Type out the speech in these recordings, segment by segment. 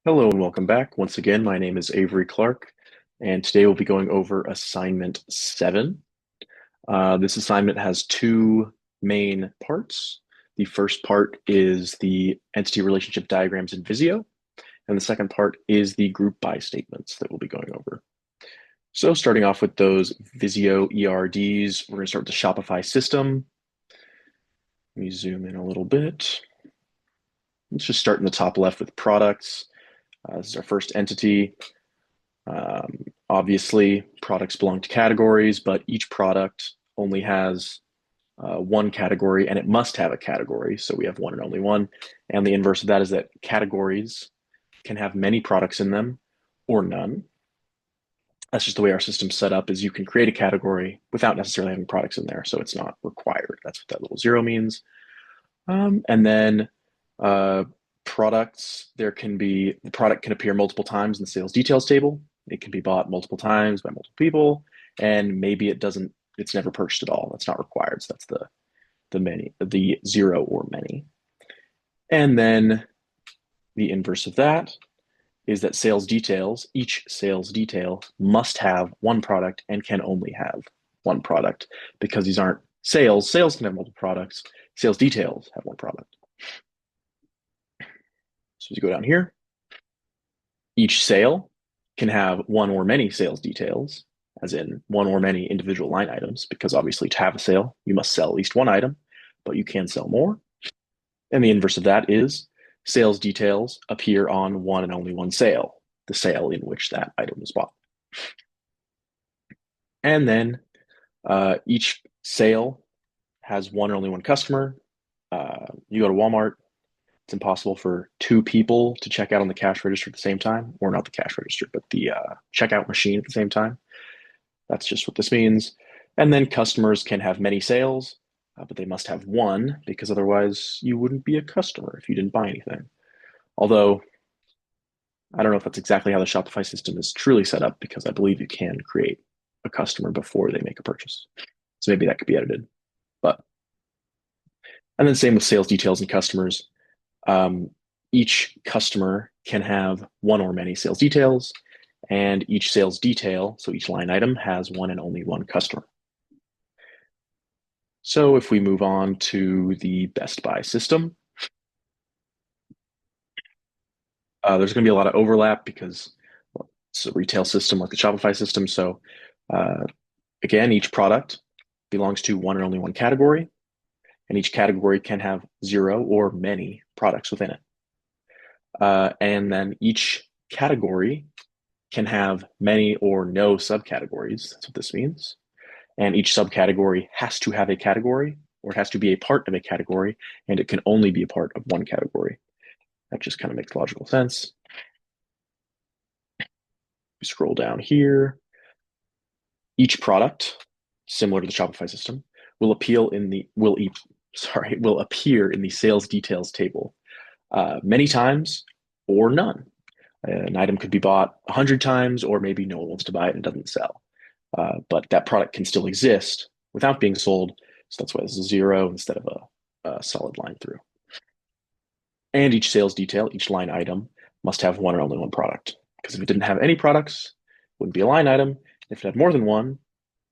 Hello and welcome back. Once again, my name is Avery Clark, and today we'll be going over assignment 7. This assignment has two main parts. The first part is the entity relationship diagrams in Visio, and the second part is the group by statements that we'll be going over. So starting off with those Visio ERDs, we're going to start with the Shopify system. Let me zoom in a little bit. Let's just start in the top left with products. This is our first entity. Obviously, products belong to categories, but each product only has one category and it must have a category. So we have one and only one. And the inverse of that is that categories can have many products in them or none. That's just the way our system's set up is you can create a category without necessarily having products in there. So it's not required. That's what that little zero means. And then products, the product can appear multiple times in the sales details table. It can be bought multiple times by multiple people, and maybe it's never purchased at all. That's not required. So that's the zero or many. And then the inverse of that is that each sales detail must have one product and can only have one product because these aren't sales. Sales can have multiple products. Sales details have one product. So as you go down here, each sale can have one or many sales details, as in one or many individual line items, because obviously to have a sale, you must sell at least one item, but you can sell more. And the inverse of that is sales details appear on one and only one sale, the sale in which that item was bought. And then each sale has one or only one customer. You go to Walmart, it's impossible for two people to check out on the cash register at the same time, or not the cash register, but the checkout machine at the same time. That's just what this means. And then customers can have many sales, but they must have one because otherwise you wouldn't be a customer if you didn't buy anything. Although I don't know if that's exactly how the Shopify system is truly set up because I believe you can create a customer before they make a purchase. So maybe that could be edited. But and then same with sales details and customers. Each customer can have one or many sales details, and each sales detail, so each line item, has one and only one customer. So if we move on to the Best Buy system, there's going to be a lot of overlap because it's a retail system like the Shopify system. So again, each product belongs to one and only one category, and each category can have zero or many products within it. And then each category can have many or no subcategories. That's what this means. And each subcategory has to have a category, or it has to be a part of a category, and it can only be a part of one category. That just kind of makes logical sense. We scroll down here. Each product, similar to the Shopify system, will appear in the sales details table many times or none. An item could be bought 100 times, or maybe no one wants to buy it and it doesn't sell. But that product can still exist without being sold. So that's why this is zero instead of a solid line through. And each sales detail, each line item, must have one or only one product. Because if it didn't have any products, it wouldn't be a line item. If it had more than one,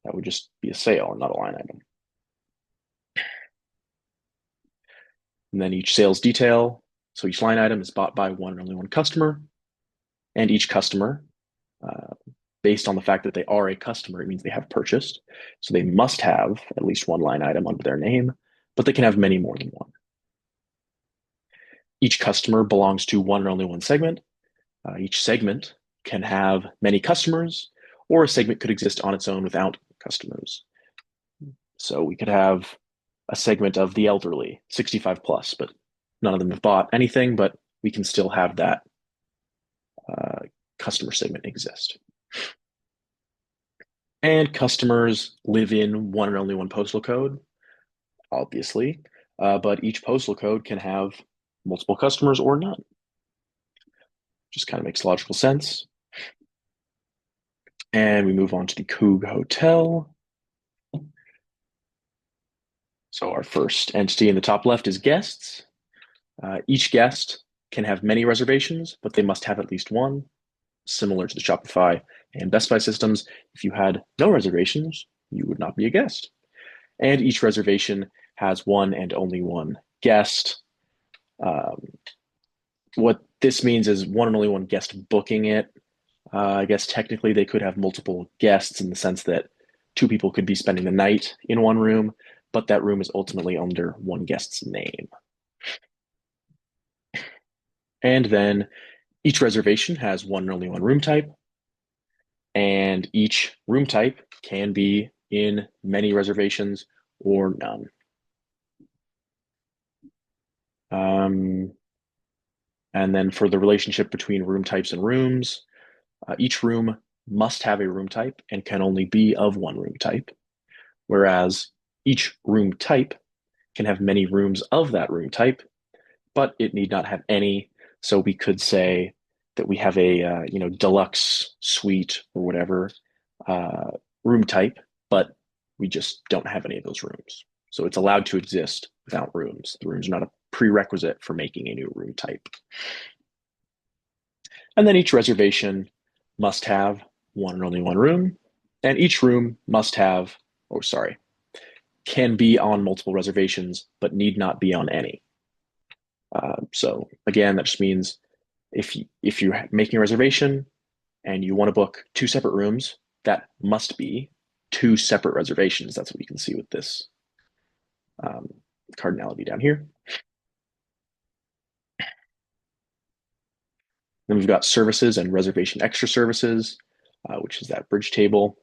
that would just be a sale and not a line item. And then each sales detail, so each line item is bought by one and only one customer. And each customer, based on the fact that they are a customer, it means they have purchased. So they must have at least one line item under their name, but they can have many more than one. Each customer belongs to one and only one segment. Each segment can have many customers, or a segment could exist on its own without customers. So we could have a segment of the elderly, 65 plus, but none of them have bought anything, but we can still have that customer segment exist. And customers live in one and only one postal code, obviously, but each postal code can have multiple customers or none. Just kind of makes logical sense. And we move on to the Coog Hotel. So our first entity in the top left is guests. Each guest can have many reservations, but they must have at least one, similar to the Shopify and Best Buy systems. If you had no reservations, you would not be a guest. And each reservation has one and only one guest. Um, what this means is one and only one guest booking it. I guess technically they could have multiple guests in the sense that two people could be spending the night in one room, but that room is ultimately under one guest's name. And then each reservation has one and only one room type, and each room type can be in many reservations or none. Um, and then for the relationship between room types and rooms, each room must have a room type and can only be of one room type, whereas each room type can have many rooms of that room type, but it need not have any. So we could say that we have a deluxe suite or whatever uh, room type, but we just don't have any of those rooms. So it's allowed to exist without rooms. The rooms are not a prerequisite for making a new room type. And then each reservation must have one and only one room, and each room must have, oh, sorry, can be on multiple reservations, but need not be on any. So again, that just means if you're making a reservation and you want to book two separate rooms, that must be two separate reservations. That's what you can see with this um, cardinality down here. Then we've got services and reservation extra services, which is that bridge table.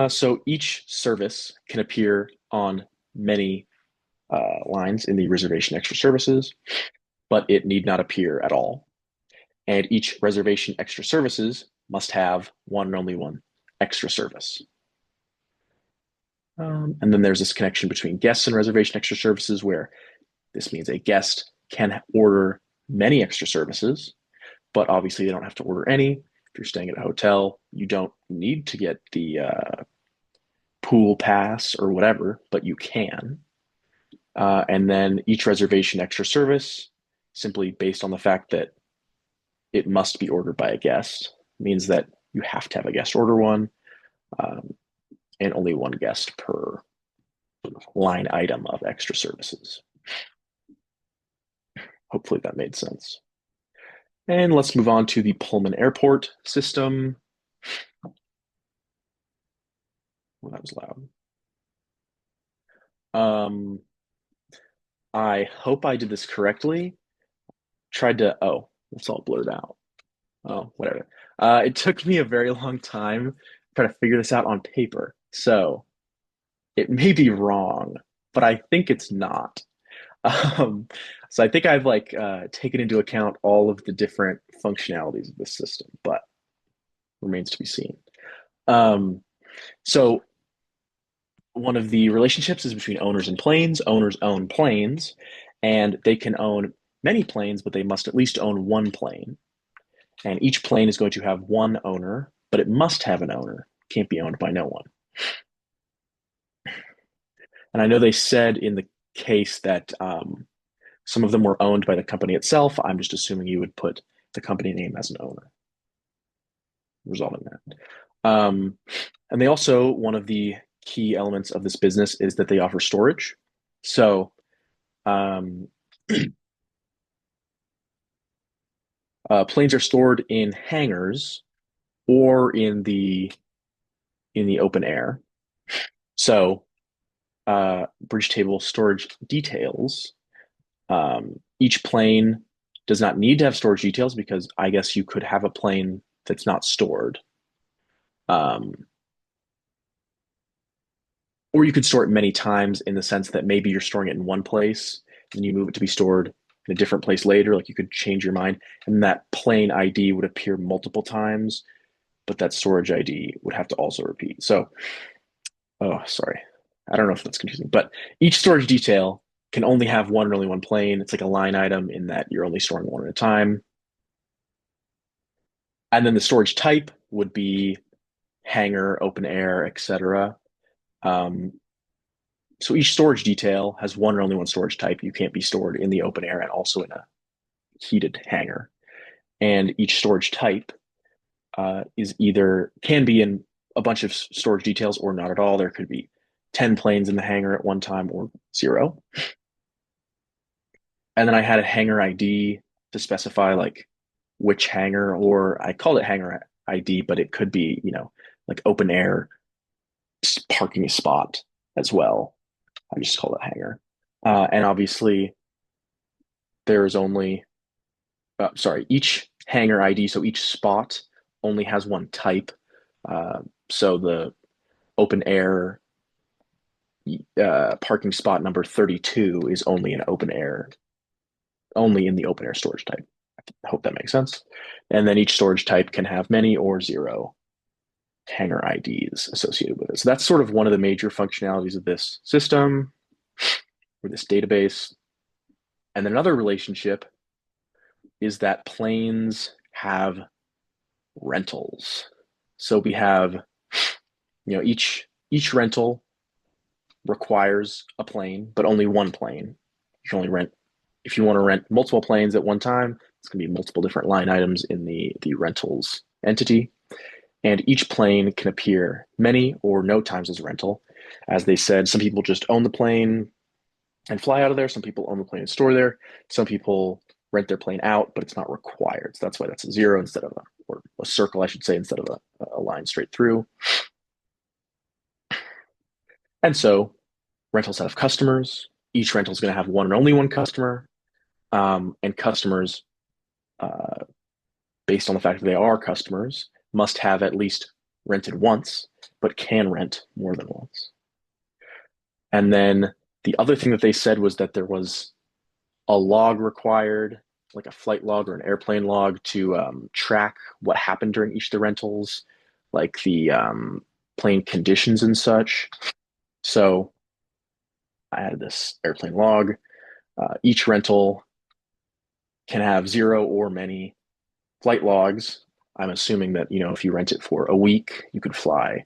So each service can appear on many lines in the reservation extra services, but it need not appear at all. And each reservation extra services must have one and only one extra service. And then there's this connection between guests and reservation extra services where this means a guest can order many extra services, but obviously they don't have to order any. If you're staying at a hotel, you don't need to get the pool pass or whatever, but you can. And then each reservation extra service, simply based on the fact that it must be ordered by a guest, means that you have to have a guest order one, and only one guest per line item of extra services. Hopefully that made sense. And let's move on to the Pullman Airport system. Well, that was loud. I hope I did this correctly. Tried to, oh, it's all blurred out. Oh, whatever. It took me a very long time to try to figure this out on paper. So it may be wrong, but I think it's not. Um, so I think I've taken into account all of the different functionalities of this system, but remains to be seen. Um, so one of the relationships is between owners and planes. Owners own planes, and they can own many planes, but they must at least own one plane. And each plane is going to have one owner, but it must have an owner. It can't be owned by no one. And I know they said in the case that some of them were owned by the company itself. I'm just assuming you would put the company name as an owner, resolving that. And they also, one of the key elements of this business is that they offer storage. So planes are stored in hangars or in the open air. So bridge table storage details. Each plane does not need to have storage details because I guess you could have a plane that's not stored. Or you could store it many times in the sense that maybe you're storing it in one place and you move it to be stored in a different place later. Like you could change your mind, and that plane ID would appear multiple times, but that storage ID would have to also repeat. So, oh, sorry. I don't know if that's confusing, but each storage detail can only have one and only one plane. It's like a line item in that you're only storing one at a time. And then the storage type would be hangar, open air, etc. Um, so each storage detail has one or only one storage type. You can't be stored in the open air and also in a heated hangar. And each storage type is either can be in a bunch of storage details or not at all. There could be 10 planes in the hangar at one time or zero. And then I had a hangar ID to specify like which hangar, or I called it hangar ID, but it could be, like open air parking spot as well. I just call it hangar. And obviously, there is only, each hangar ID, so each spot only has one type. So the open air parking spot number 32 is only an open air, only in the open air storage type. I hope that makes sense. And then each storage type can have many or zero hangar IDs associated with it. So that's sort of one of the major functionalities of this system or this database. And then another relationship is that planes have rentals. So we have, each rental requires a plane, but only one plane. You can only rent if you want to rent multiple planes at one time. It's going to be multiple different line items in the rentals entity, and each plane can appear many or no times as a rental. As they said, some people just own the plane and fly out of there. Some people own the plane and store there. Some people rent their plane out, but it's not required. So that's why that's a zero instead of or a circle, I should say, instead of a line straight through. And so rentals have customers. Each rental is going to have one and only one customer. And customers, based on the fact that they are customers, must have at least rented once, but can rent more than once. And then the other thing that they said was that there was a log required, like a flight log or an airplane log, to track what happened during each of the rentals, like the plane conditions and such. So I added this airplane log. Each rental can have zero or many flight logs. I'm assuming that, if you rent it for a week, you could fly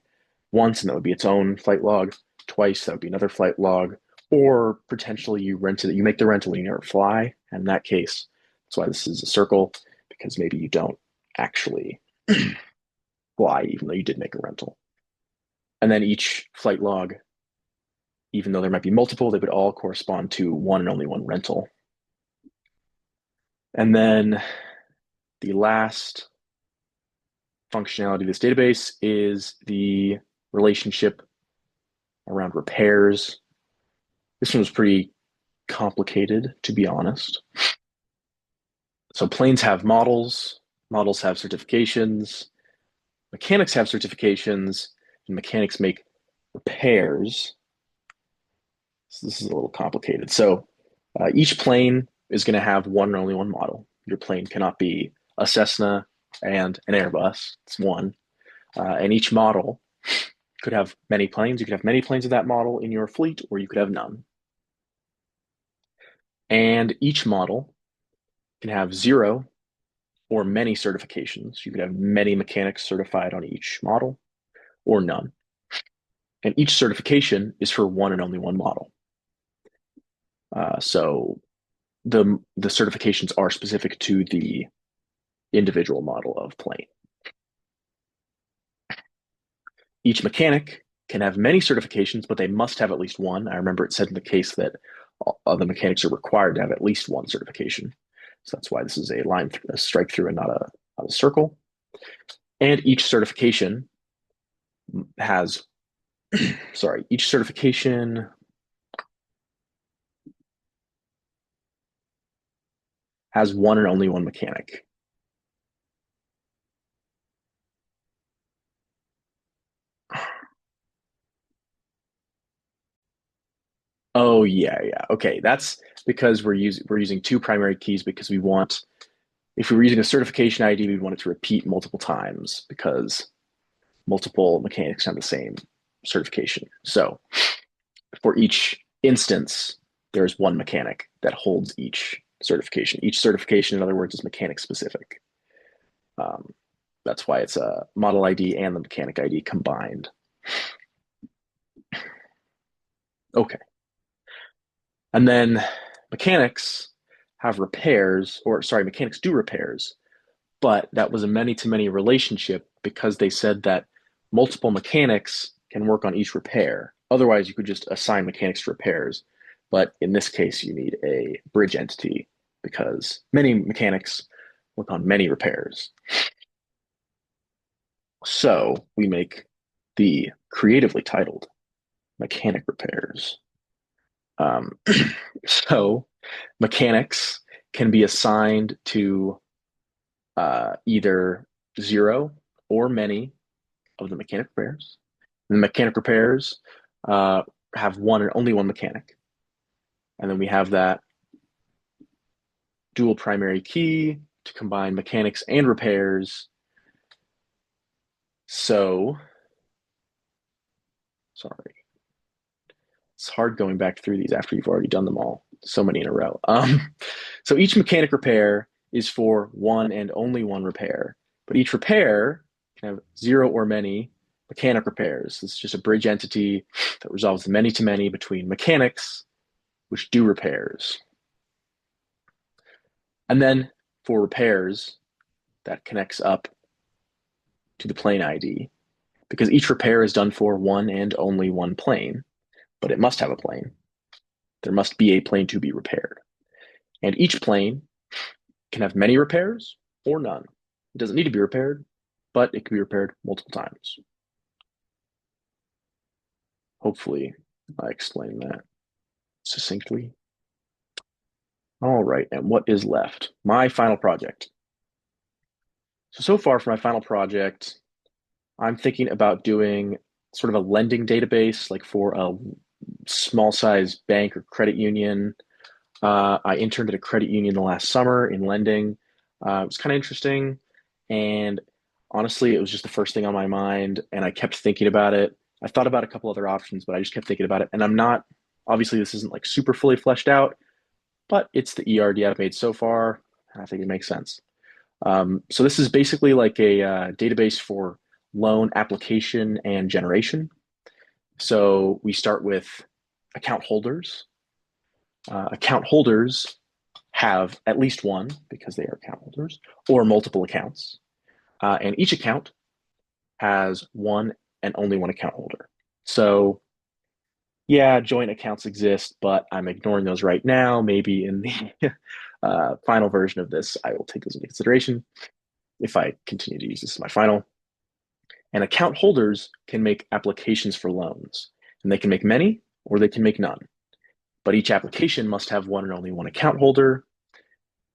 once and that would be its own flight log. Twice, that would be another flight log. Or potentially you make the rental and you never fly. And in that case, that's why this is a circle, because maybe you don't actually fly, even though you did make a rental. And then each flight log, even though there might be multiple, they would all correspond to one and only one rental. And then the last functionality of this database is the relationship around repairs. This one was pretty complicated, to be honest. So planes have models, models have certifications, mechanics have certifications, and mechanics make repairs. So this is a little complicated. So each plane is going to have one and only one model. Your plane cannot be a Cessna and an Airbus. It's one. And each model could have many planes. You could have many planes of that model in your fleet, or you could have none. And each model can have zero or many certifications. You could have many mechanics certified on each model, or none. And each certification is for one and only one model. So the certifications are specific to the individual model of plane. Each mechanic can have many certifications, but they must have at least one. I remember it said in the case that all the mechanics are required to have at least one certification. So that's why this is a line, a strike through, and not a circle. And each certification has, each certification has one and only one mechanic. Oh yeah, yeah. Okay, that's because we're using two primary keys, because we want, if we were using a certification ID, we'd want it to repeat multiple times because multiple mechanics have the same certification. So for each instance, there's one mechanic that holds each certification. Each certification, in other words, is mechanic specific. That's why it's a model ID and the mechanic ID combined. Okay. And then mechanics have repairs, or sorry, mechanics do repairs, but that was a many-to-many relationship because they said that multiple mechanics can work on each repair. Otherwise, you could just assign mechanics to repairs. But in this case, you need a bridge entity because many mechanics work on many repairs. So we make the creatively titled mechanic repairs. Um, so mechanics can be assigned to either zero or many of the mechanic repairs. And the mechanic repairs uh, have one and only one mechanic. And then we have that dual primary key to combine mechanics and repairs. So, sorry. It's hard going back through these after you've already done them all. So many in a row. So each mechanic repair is for one and only one repair, but each repair can have zero or many mechanic repairs. It's just a bridge entity that resolves the many-to-many between mechanics, which do repairs. And then for repairs, that connects up to the plane ID, because each repair is done for one and only one plane, but it must have a plane. There must be a plane to be repaired. And each plane can have many repairs or none. It doesn't need to be repaired, but it can be repaired multiple times. Hopefully, I explained that succinctly. All right, and what is left? My final project. So far for my final project, I'm thinking about doing sort of a lending database, like for a small size bank or credit union. I interned at a credit union the last summer in lending. It was kind of interesting. And honestly, it was just the first thing on my mind. And I kept thinking about it. I thought about a couple other options, but I just kept thinking about it. And I'm not, obviously, this isn't like super fully fleshed out, but it's the ERD I've made so far. And I think it makes sense. So this is basically like a database for loan application and generation. So we start with account holders. Account holders have at least one because they are account holders or multiple accounts. And each account has one and only one account holder. So yeah, joint accounts exist, but I'm ignoring those right now. Maybe in the final version of this, I will take those into consideration if I continue to use this as my final. And account holders can make applications for loans, and they can make many or they can make none. But each application must have one and only one account holder.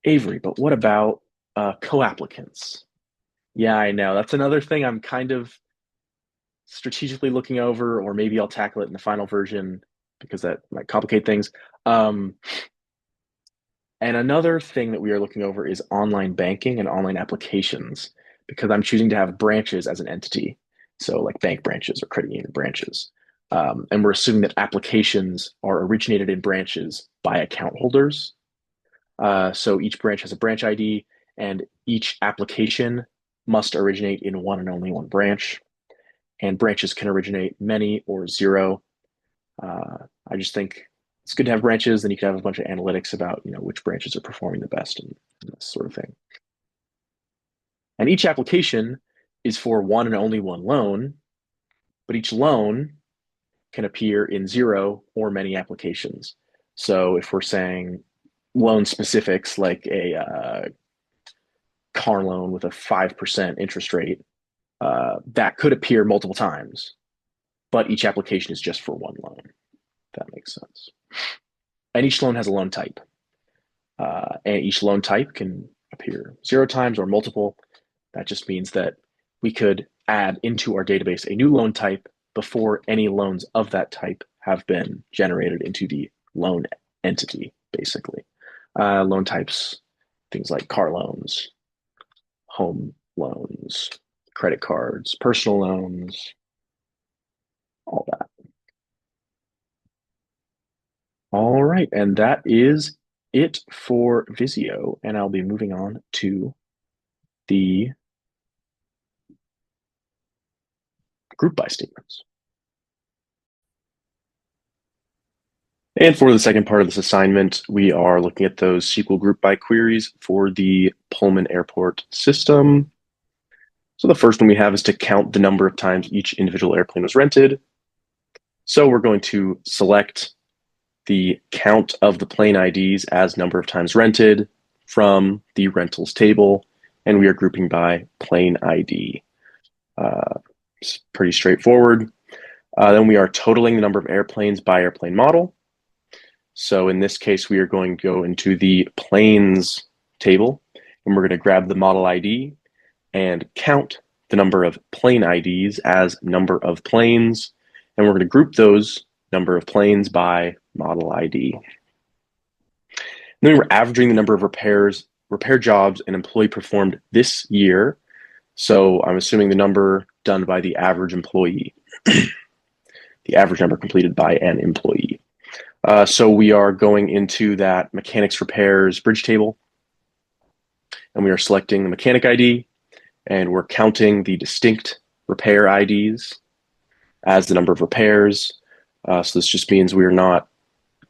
Avery, but what about co-applicants? Yeah, I know. That's another thing I'm kind of strategically looking over, or maybe I'll tackle it in the final version because that might complicate things. Um, and another thing that we are looking over is online banking and online applications because I'm choosing to have branches as an entity. So, like bank branches or credit union branches. And we're assuming that applications are originated in branches by account holders. So each branch has a branch ID, and each application must originate in one and only one branch. And branches can originate many or zero. I just think it's good to have branches. Then you can have a bunch of analytics about which branches are performing the best and this sort of thing. And each application is for one and only one loan, but each loan can appear in zero or many applications. So if we're saying loan specifics like a car loan with a 5% interest rate, that could appear multiple times, but each application is just for one loan. If that makes sense. And each loan has a loan type. And each loan type can appear zero times or multiple. That just means that we could add into our database a new loan type before any loans of that type have been generated into the loan entity, basically. Loan types, things like car loans, home loans, credit cards, personal loans, all that. All right, and that is it for Visio, and I'll be moving on to the group by statements. And for the second part of this assignment, we are looking at those SQL group by queries for the Pullman Airport system. So the first one we have is to count the number of times each individual airplane was rented. So we're going to select the count of the plane IDs as number of times rented from the rentals table, and we are grouping by plane ID. It's pretty straightforward. Then we are totaling the number of airplanes by airplane model. So in this case, we are going to go into the planes table, and we're going to grab the model ID and count the number of plane IDs as number of planes, and we're going to group those number of planes by model ID. And then we're averaging the number of repair jobs an employee performed this year. So I'm assuming the number done by the average employee, the average number completed by an employee. So we are going into that mechanics repairs bridge table, and we are selecting the mechanic ID, and we're counting the distinct repair IDs as the number of repairs. So this just means we are not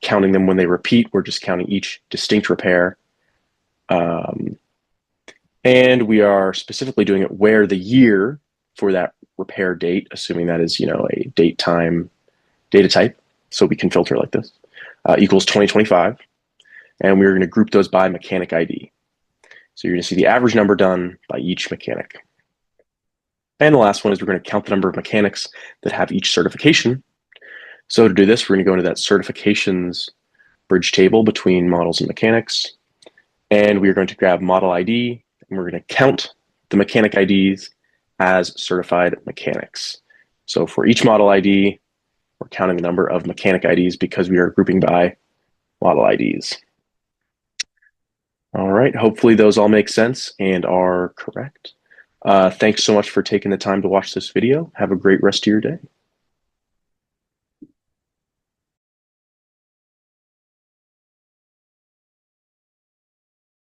counting them when they repeat. We're just counting each distinct repair. And we are specifically doing it where the year for that repair date, assuming that is, a date time data type, so we can filter like this, equals 2025. And we're going to group those by mechanic ID. So you're going to see the average number done by each mechanic. And the last one is we're going to count the number of mechanics that have each certification. So to do this, we're going to go into that certifications bridge table between models and mechanics. And we are going to grab model ID, and we're going to count the mechanic IDs as certified mechanics. So for each model ID, we're counting the number of mechanic IDs because we are grouping by model IDs. All right, hopefully those all make sense and are correct. Thanks so much for taking the time to watch this video. Have a great rest of your day.